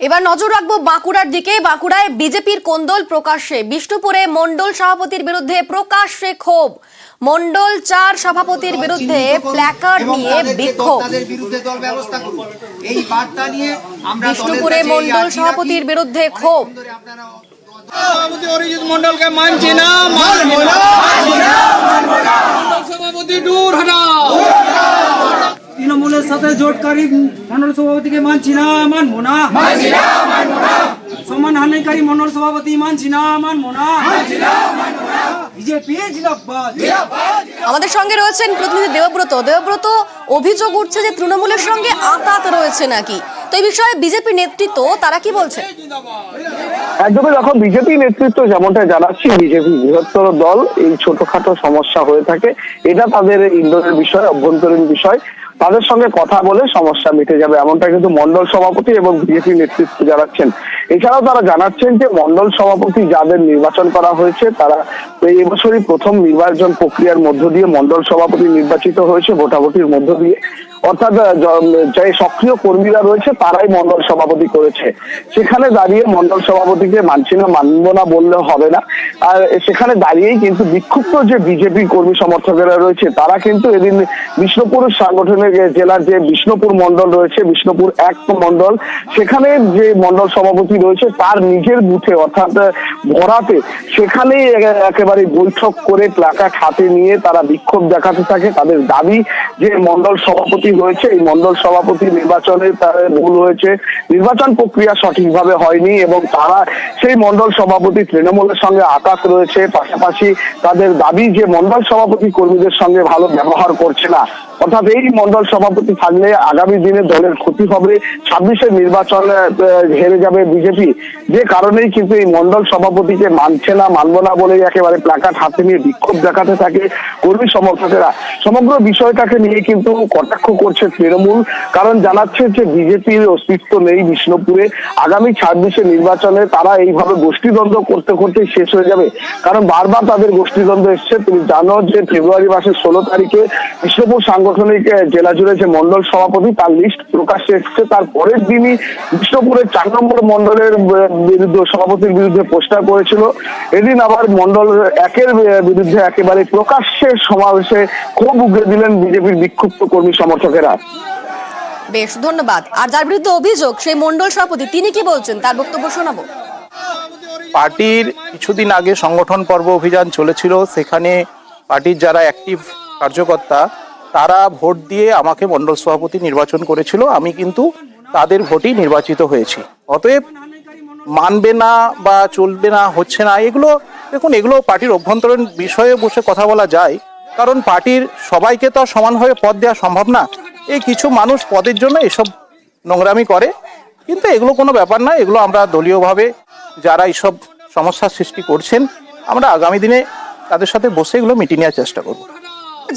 এবার নজর রাখবো বাঁকুড়ার দিকে। বাঁকুড়ায় বিজেপির কোন্দল প্রকাশ্যে। বিষ্ণুপুরে মণ্ডল সভাপতির বিরুদ্ধে প্রকাশ্যে ক্ষোভ। মণ্ডল 4 সভাপতির বিরুদ্ধে প্ল্যাকার্ড নিয়ে বিক্ষোভ। বিষ্ণুপুরে মণ্ডল সভাপতির বিরুদ্ধে ক্ষোভ। সভাপতি অরিজিৎ মণ্ডলকে মানছি না, সভাপতি দূর হটাও। তৃণমূলের সাথে জোটকারী মণ্ডল সভাপতিকে মানছি না, মানবো না। সম্মান হানিকারী মণ্ডল সভাপতি মানছি না, মানবো না। বিজেপি জিন্দাবাদ। আমাদের সঙ্গে রয়েছেন প্রতিনিধি দেবব্রত। দেবব্রত, অভিযোগ উঠছে যে তৃণমূলের সঙ্গে আঁতাত রয়েছে নাকি, তো এই বিষয়ে বিজেপি নেতৃত্ব তারা কি বলছে? একদমই দেখো, বিজেপি নেতৃত্ব যেমনটা জানাচ্ছি, বিজেপি বৃহত্তর দল, এই ছোটখাটো সমস্যা হয়ে থাকে, এটা তাদের ইন্ডোরের বিষয়, অভ্যন্তরীণ বিষয়, তাদের সঙ্গে কথা বলে সমস্যা মিটে যাবে, এমনটা কিন্তু মণ্ডল সভাপতি এবং বিজেপি নেতৃত্ব জানাচ্ছেন। এছাড়াও তারা জানাচ্ছেন যে মণ্ডল সভাপতি যাদের নির্বাচন করা হয়েছে তারা এই বছরই প্রথম নির্বাচন প্রক্রিয়ার মধ্য দিয়ে মণ্ডল সভাপতি নির্বাচিত হয়েছে, ভোটাভুটির মধ্য দিয়ে, অর্থাৎ যে সক্রিয় কর্মীরা রয়েছে তারাই মণ্ডল সভাপতি করেছে। সেখানে দাঁড়িয়ে মণ্ডল সভাপতিকে মানছি না, মানব না বললে হবে না। আর সেখানে দাঁড়িয়েই কিন্তু বিক্ষুব্ধ যে বিজেপি কর্মী সমর্থকেরা রয়েছে তারা কিন্তু এদিন বিষ্ণুপুর সাংগঠনিক জেলার যে বিষ্ণুপুর মণ্ডল রয়েছে, বিষ্ণুপুর 1 মণ্ডল, সেখানে যে মণ্ডল সভাপতি রয়েছে তার নিজের বুথে অর্থাৎ ভরাতে সেখানেই একেবারে বৈঠক করে প্ল্যাকার্ড হাতে নিয়ে তারা বিক্ষোভ দেখাতে থাকে। তাদের দাবি যে মণ্ডল সভাপতি হয়েছে, এই মণ্ডল সভাপতি নির্বাচনে তার ভুল হয়েছে, নির্বাচন প্রক্রিয়া সঠিকভাবে হয়নি এবং তারা সেই মণ্ডল সভাপতি তৃণমূলের সঙ্গে আঘাত রয়েছে। পাশাপাশি তাদের দাবি যে মণ্ডল সভাপতি কর্মীদের সঙ্গে ভালো ব্যবহার করছে না, অর্থাৎ এই মণ্ডল সভাপতি থাকলে আগামী দিনে দলের ক্ষতি হবে, 26-এর নির্বাচনে হেরে যাবে বিজেপি। যে কারণেই কিন্তু এই মণ্ডল সভাপতিকে মানছে না, মানবো না বলেই একেবারে প্ল্যাকার্ড হাতে নিয়ে বিক্ষোভ দেখাতে থাকে কর্মী সমর্থকেরা। সমগ্র বিষয়টাকে নিয়ে কিন্তু কটাক্ষ করছে তৃণমূল, কারণ জানাচ্ছে যে বিজেপির অস্তিত্ব নেই বিষ্ণুপুরে। আগামী 26-এর নির্বাচনে তারা এইভাবে গোষ্ঠীদ্বন্দ্ব করতে করতে শেষ হয়ে যাবে, কারণ বারবার তাদের গোষ্ঠীদ্বন্দ্ব এসছে। তুমি জানো যে ফেব্রুয়ারি মাসের 16 তারিখে বিষ্ণুপুর সাংগঠনিক জেলা জুড়ে যে মণ্ডল সভাপতি তার লিস্ট প্রকাশ্যে এসছে, তার পরের দিনই বিষ্ণুপুরের 4 নম্বর মণ্ডলের বিরুদ্ধে সভাপতির বিরুদ্ধে পোস্টার করেছিল। এদিন আবার মণ্ডল 1-এর বিরুদ্ধে একেবারে প্রকাশ্যে সমাবেশে ক্ষোভ উগরে দিলেন বিজেপির বিক্ষুব্ধ কর্মী সমর্থকেরা। বেশ, ধন্যবাদ। আর যার বিরুদ্ধে অভিযোগ সেই মণ্ডল সভাপতি, তিনি কি বলছেন তার বক্তব্য শোনাবো। পার্টির কিছুদিন আগে সংগঠন পর্ব অভিযান চলেছিল, সেখানে পার্টির যারা অ্যাক্টিভ কার্যকর্তা তারা ভোট দিয়ে আমাকে মণ্ডল সভাপতি নির্বাচন করেছিল, আমি কিন্তু তাদের ভোটেই নির্বাচিত হয়েছি। অতএব মানবে না বা চলবে না, হচ্ছে না, এগুলো দেখুন, এগুলো পার্টির অভ্যন্তরীণ বিষয়ে বসে কথা বলা যায়, কারণ পার্টির সবাইকে তো সমানভাবে পদ দেওয়া সম্ভব না। এই কিছু মানুষ পদের জন্য এসব নোংরামি করে, কিন্তু এগুলো কোনো ব্যাপার না। এগুলো আমরা দলীয়ভাবে যারা এইসব সমস্যার সৃষ্টি করছেন, আমরা আগামী দিনে তাদের সাথে বসে এগুলো মিটিয়ে নেওয়ার চেষ্টা করব।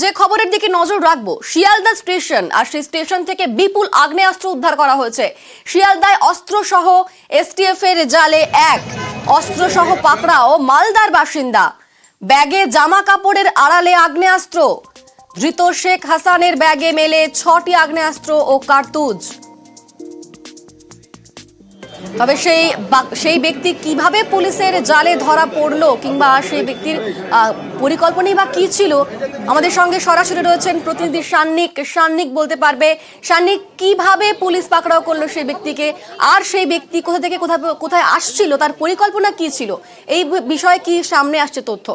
যে খবরের দিকে নজর রাখবো, শিয়ালদা স্টেশন, আর সেই স্টেশন থেকে বিপুল আগ্নেয়াস্ত্র উদ্ধার করা হয়েছে। শিয়ালদায় অস্ত্র সহ এসটিএফ এর জালে 1 অস্ত্র সহ পাকড়াও মালদার বাসিন্দা। ব্যাগে জামা কাপড়ের আড়ালে আগ্নেয়াস্ত্র। ধৃত শেখ হাসানের ব্যাগে মেলে 6টি আগ্নেয়াস্ত্র ও কার্তুজ। তবে সেই ব্যক্তি কিভাবে পুলিশের জালে ধরা পড়লো, কিংবা সেই ব্যক্তির পরিকল্পনাই বা কি ছিল, আমাদের সঙ্গে সরাসরি রয়েছেন প্রতিনিধি সান্নিক। সান্নিক বলতে পারবে, সান্নিক, কিভাবে পুলিশ পাকড়াও করলো সেই ব্যক্তিকে, আর সেই ব্যক্তি কোথা থেকে কোথায় আসছিল, তার পরিকল্পনা কি ছিল, এই বিষয়ে কি সামনে আসছে তথ্য?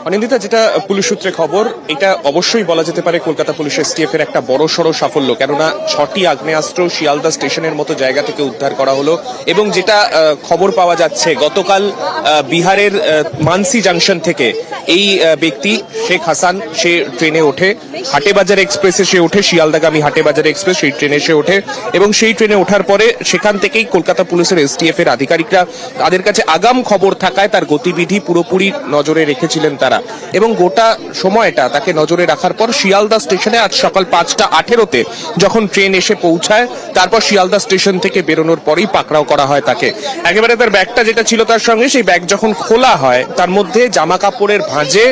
অনিন্দিতা, যেটা পুলিশ সূত্রে খবর, এটা অবশ্যই বলা যেতে পারে কলকাতা পুলিশ এসটিএফ এর একটা বড়সড় সাফল্য, কেননা 6টি আগ্নেয়াস্ত্র শিয়ালদা স্টেশনের মতো জায়গা থেকে উদ্ধার করা হলো। এবং যেটা খবর পাওয়া যাচ্ছে, গতকাল বিহারের মানসি জাংশন থেকে এই ব্যক্তি শেখ হাসান, সে ট্রেনে ওঠে, হাটেবাজার এক্সপ্রেসে সে ওঠে, শিয়ালদাগামী হাটেবাজার এক্সপ্রেস, সেই ট্রেনে সে ওঠে এবং সেই ট্রেনে ওঠার পরে সেখান থেকেই কলকাতা পুলিশের এসটিএফ এর আধিকারিকরা, তাদের কাছে আগাম খবর থাকায় তার গতিবিধি পুরোপুরি নজরে রেখেছিলেন তারা, এবং গোটা সময়টা তাকে নজরে রাখার পর শিয়ালদা স্টেশনে আজ সকাল 5:18 যখন ট্রেন এসে পৌঁছায়, তারপর শিয়ালদা স্টেশন থেকে বেরোনোর পরেই পাকড়াও করা হয় তাকে। একেবারে তার ব্যাগটা যেটা ছিল তার সঙ্গে, সেই ব্যাগ যখন খোলা হয় তার মধ্যে জামা কাপড়ের ভাঁজে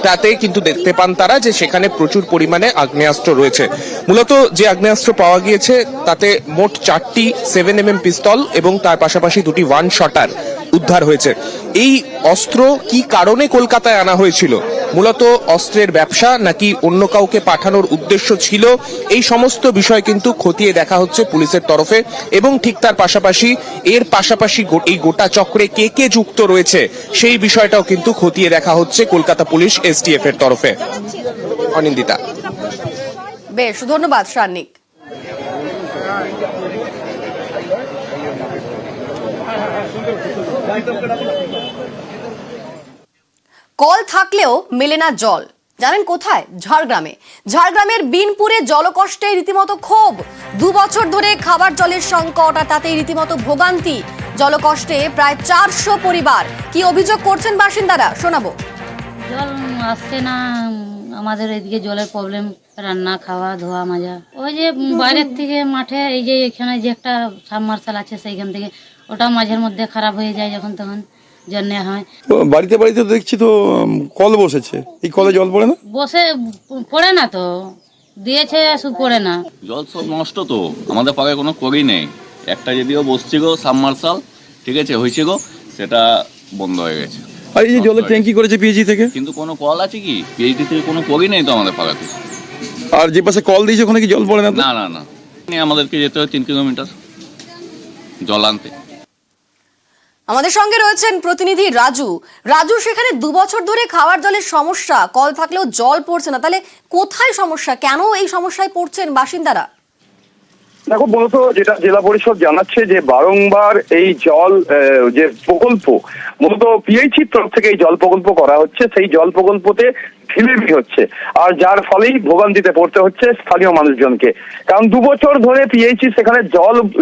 তাতে কিন্তু দেখতে পান তারা যে সেখানে প্রচুর পরিমাণে আগ্নেয়াস্ত্র রয়েছে। মূলত যে আগ্নেয়াস্ত্র পাওয়া গিয়েছে তাতে মোট 4টি 7mm পিস্তল এবং তার পাশাপাশি 2টি 1 শটার উদ্ধার হয়েছে। এই অস্ত্র কি কারণে কলকাতায় আনা হয়েছিল, মূলত অস্ত্রের ব্যবসা নাকি অন্য কাউকে পাঠানোর উদ্দেশ্য ছিল, এই সমস্ত বিষয় কিন্তু খতিয়ে দেখা হচ্ছে পুলিশের তরফে, এবং ঠিক তার পাশাপাশি এই গোটা চক্রে কে কে যুক্ত রয়েছে সেই বিষয়টাও কিন্তু খতিয়ে দেখা হচ্ছে কলকাতা পুলিশ এসটিএফ এর তরফে। অনিন্দিতা। বেশ, ধন্যবাদ সান্নিক। কল থাকলেও মেলে না জল, জানেন কোথায়? ঝাড়গ্রামের বিনপুরে জলকষ্টে রীতিমতো ক্ষোভ। 2 বছর ধরে খাবার জলের সংকট, আর তাতেই রীতিমতো ভোগান্তি। জলকষ্টে প্রায় 400 পরিবার। কি অভিযোগ করছেন বাসিন্দারা, শোনাবো। জল আসছে না, আমাদের এদিকে জলের প্রবলেম, রান্না খাওয়া ধোয়া মাজা। ওই যে বাইরের থেকে মাঠে এই যে এখানে যে একটা সাবমার্শাল আছে সেইখান থেকে ওটা মাঝের মধ্যে খারাপ হয়ে যায়, যখন তখন জল নেওয়া হয়। বাড়িতে বাড়িতে দেখছি তো কল বসেছে, এই কলে জল পড়ে না? পড়ে না তো, দিয়েছে শুধু পড়ে না। জল সব নষ্ট তো, আমাদের পাড়ায় কোনো করি নেই। একটা যদিও বসছে গো সাবমার্শাল, ঠিক আছে, হয়েছে গো, সেটা বন্ধ হয়ে গেছে। আর এই যে জলের ট্যাঙ্কি করেছে পিএইচি থেকে, কিন্তু কোনো কল আছে কি পিএইচডি থেকে? কোনো করি নেই তো আমাদের পাড়াতে। আর যে পাশে কল দিয়েছে ওখানে কি জল পড়ে না? না না না, আমাদেরকে যেতে হয় 3 কিলোমিটার জল আনতে। আমাদের সঙ্গে রয়েছেন প্রতিনিধি রাজু। সেখানে 2 বছর ধরে খাওয়ার জলের সমস্যা, কল থাকলেও জল পড়ছে না। তাহলে কোথায় সমস্যা, কেন এই সমস্যায় পড়ছেন বাসিন্দারা? দেখো, মূলত যেটা জেলা পরিষদ জানাচ্ছে যে বারংবার এই জল যে প্রকল্প, মূলত পিএইচির তরফ থেকে এই জল প্রকল্প করা হচ্ছে, সেই জল প্রকল্পতে ঢিলেমি হচ্ছে, আর যার ফলেই ভোগান্তিতে পড়তে হচ্ছে স্থানীয় মানুষজনকে। কারণ 2 বছর ধরে পিএইচি সেখানে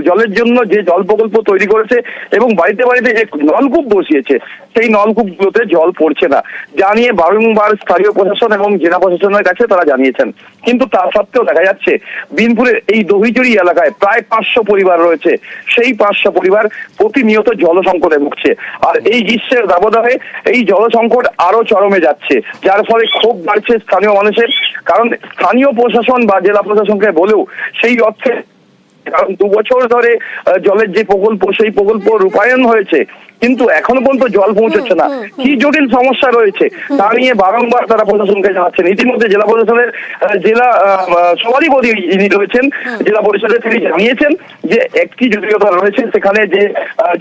জলের জন্য যে জল প্রকল্প তৈরি করেছে এবং বাড়িতে বাড়িতে যে নলকূপ বসিয়েছে, সেই নলকূপগুলোতে জল পড়ছে না, জানিয়ে বারংবার স্থানীয় প্রশাসন এবং জেলা প্রশাসনের কাছে তারা জানিয়েছেন। কিন্তু তা সত্ত্বেও দেখা যাচ্ছে বিনপুরের এই দহিজড়ি এলাকায় প্রায় 500 পরিবার রয়েছে, সেই 500 পরিবার প্রতিনিয়ত জল সংকটে ভুগছে। আর এই গ্রীষ্মের দাবদাহে এই জল সংকট আরো চরমে যাচ্ছে, যার ফলে ক্ষোভ বাড়ছে স্থানীয় মানুষের। কারণ স্থানীয় প্রশাসন বা জেলা প্রশাসনকে বলেও সেই অর্থে, কারণ 2 বছর ধরে জলের যে প্রকল্প, সেই প্রকল্প রূপায়ণ হয়েছে, কিন্তু এখনো পর্যন্ত জল পৌঁছচ্ছে না। কি জটিল সমস্যা রয়েছে তা নিয়ে বারংবার তারা প্রশাসনকে জানাচ্ছেন। ইতিমধ্যে জেলা প্রশাসনের জেলা সভাধিপতি যিনি রয়েছেন জেলা পরিষদে, তিনি জানিয়েছেন যে একটি জটিলতা রয়েছে সেখানে, যে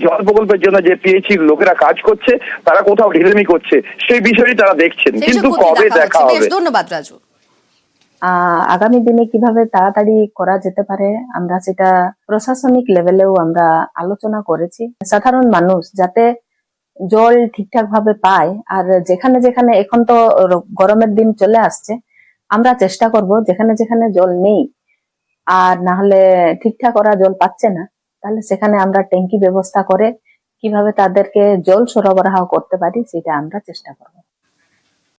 জল প্রকল্পের জন্য যে পিএইচির লোকেরা কাজ করছে তারা কোথাও ঢিলেমি করছে, সেই বিষয়টি তারা দেখছেন, কিন্তু কবে দেখা হবে। ধন্যবাদ রাজু। আগামী দিনে কিভাবে তাড়াতাড়ি করা যেতে পারে আমরা সেটা প্রশাসনিক লেভেলেও আমরা আলোচনা করেছি। সাধারণ মানুষ যাতে জল ঠিকঠাক ভাবে পায়, আর যেখানে যেখানে, এখন তো গরমের দিন চলে আসছে, আমরা চেষ্টা করব যেখানে যেখানে জল নেই আর না হলে ঠিকঠাক ওরা জল পাচ্ছে না, তাহলে সেখানে আমরা ট্যাঙ্কি ব্যবস্থা করে কিভাবে তাদেরকে জল সরবরাহ করতে পারি সেটা আমরা চেষ্টা করব।